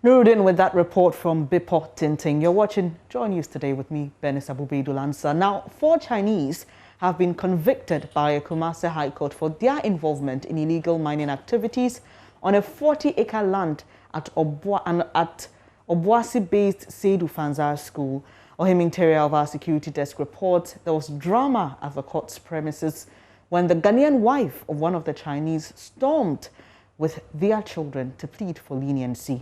Nuruddin with that report from Bipo Tinting. You're watching Joy News today with me, Benis Abubedulansa. Now, 4 Chinese have been convicted by a Kumasi High Court for their involvement in illegal mining activities on a 40-acre land at Obuasi-based Seidu Fanzar School. Ohim Interior of our security desk reports there was drama at the court's premises when the Ghanaian wife of one of the Chinese stormed with their children to plead for leniency.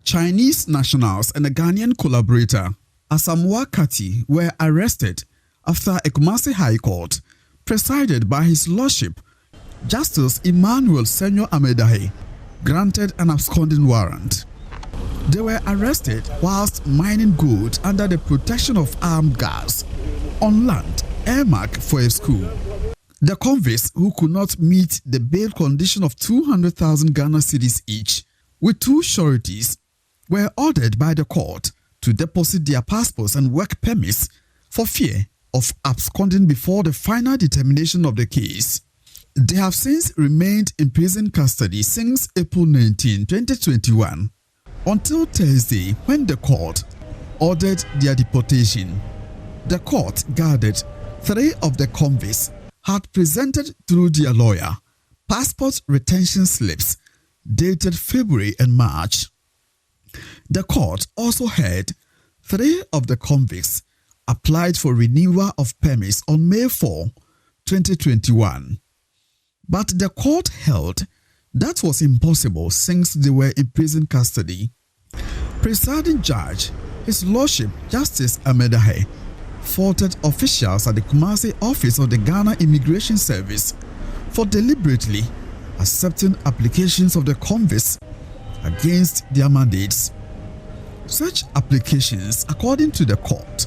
Chinese nationals and a Ghanaian collaborator, Asamoah Kati, were arrested after a Kumasi High Court, presided by His Lordship, Justice Emmanuel Senyo Amedahe, granted an absconding warrant. They were arrested whilst mining gold under the protection of armed guards on land earmarked for a school. The convicts, who could not meet the bail condition of 200,000 Ghana cedis each, with 2 sureties, were ordered by the court to deposit their passports and work permits for fear of absconding before the final determination of the case. They have since remained in prison custody since April 19, 2021, until Thursday when the court ordered their deportation. The court gathered 3 of the convicts had presented through their lawyer passport retention slips dated February and March. The court also heard 3 of the convicts applied for renewal of permits on May 4, 2021. But the court held that was impossible since they were in prison custody. Presiding Judge, His Lordship Justice Amedahe, faulted officials at the Kumasi office of the Ghana Immigration Service for deliberately accepting applications of the convicts against their mandates. Such applications, according to the court,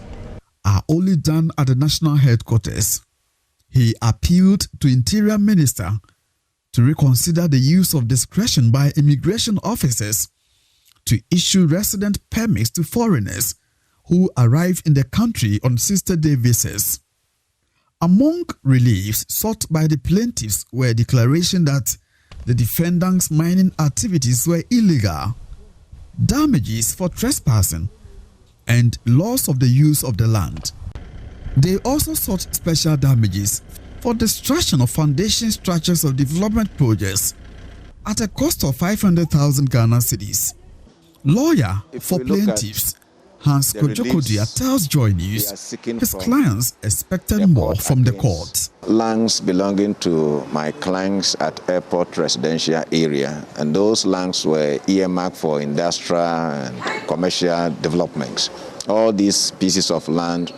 are only done at the national headquarters. He appealed to Interior Minister to reconsider the use of discretion by immigration officers to issue resident permits to foreigners who arrive in the country on sister-day visas. Among reliefs sought by the plaintiffs were declaration that the defendants' mining activities were illegal, damages for trespassing, and loss of the use of the land. They also sought special damages for destruction of foundation structures of development projects at a cost of 500,000 Ghana cedis. Lawyer for plaintiffs Hans Kojokodia tells Joy News his clients expected more from the court. Lands belonging to my clients at airport residential area, and those lands were earmarked for industrial and commercial developments. All these pieces of land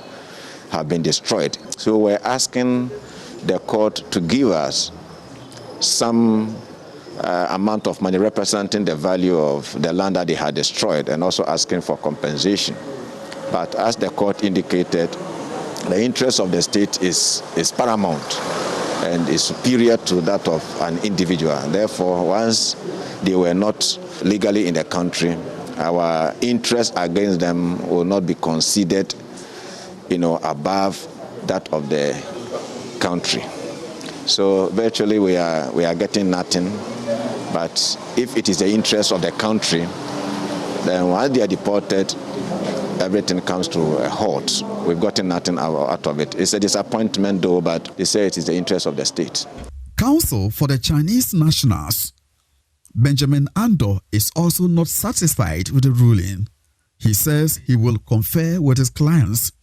have been destroyed. So we're asking the court to give us some amount of money representing the value of the land that they had destroyed, and also asking for compensation. But as the court indicated, the interest of the state is paramount and is superior to that of an individual. Therefore, once they were not legally in the country, our interest against them will not be considered, above that of the country. So virtually we are getting nothing. But if it is the interest of the country, then once they are deported, everything comes to a halt. We've gotten nothing out of it. It's a disappointment though, but they say it is the interest of the state. Counsel for the Chinese nationals, Benjamin Ando, is also not satisfied with the ruling. He says he will confer with his clients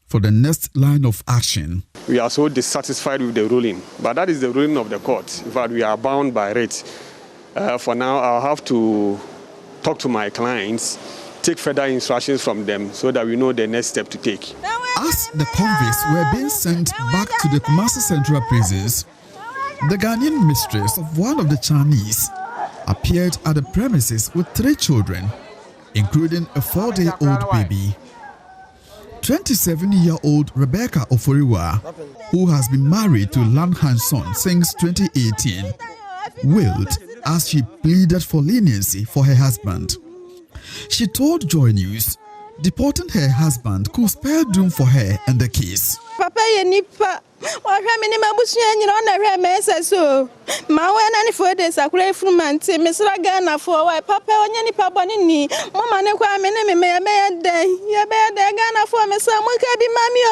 for the next line of action. We are so dissatisfied with the ruling, but that is the ruling of the court. In fact, we are bound by it. For now, I'll have to talk to my clients, take further instructions from them so that we know the next step to take. As the convicts were being sent back to the Kumasi Central prisons, the Ghanaian mistress of one of the Chinese appeared at the premises with 3 children, including a 4-day-old baby. 27-year-old Rebecca Oforiwa, who has been married to Lan Han-son since 2018, wailed as she pleaded for leniency for her husband. She told Joy News deporting her husband could spare doom for her and the case. Papa ye nipa What minimum bush and on the remes so. My one and 4 days I could from Manti, Miss Ragana for why Papa on any papa in me. Mamma, no crime, may a day. You bear the Ghana for me, some Mokabi Mammy,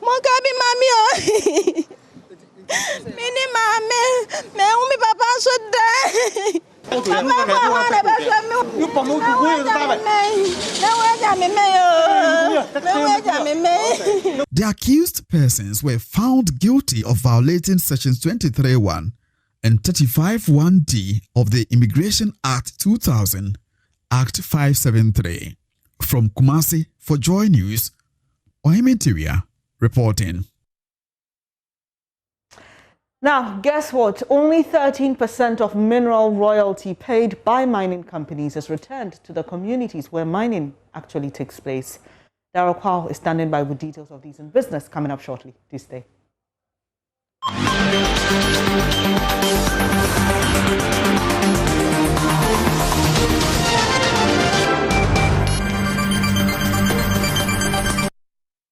Mokabi Mammy. Minimum, me papa should die. The accused persons were found guilty of violating sections 23(1) and 35(1)(d) of the Immigration Act 2000, Act 573. From Kumasi for Joy News, Ohimintiria reporting. Now, guess what? Only 13% of mineral royalty paid by mining companies is returned to the communities where mining actually takes place. Daryl Kwao is standing by with details of these in business coming up shortly. Please stay.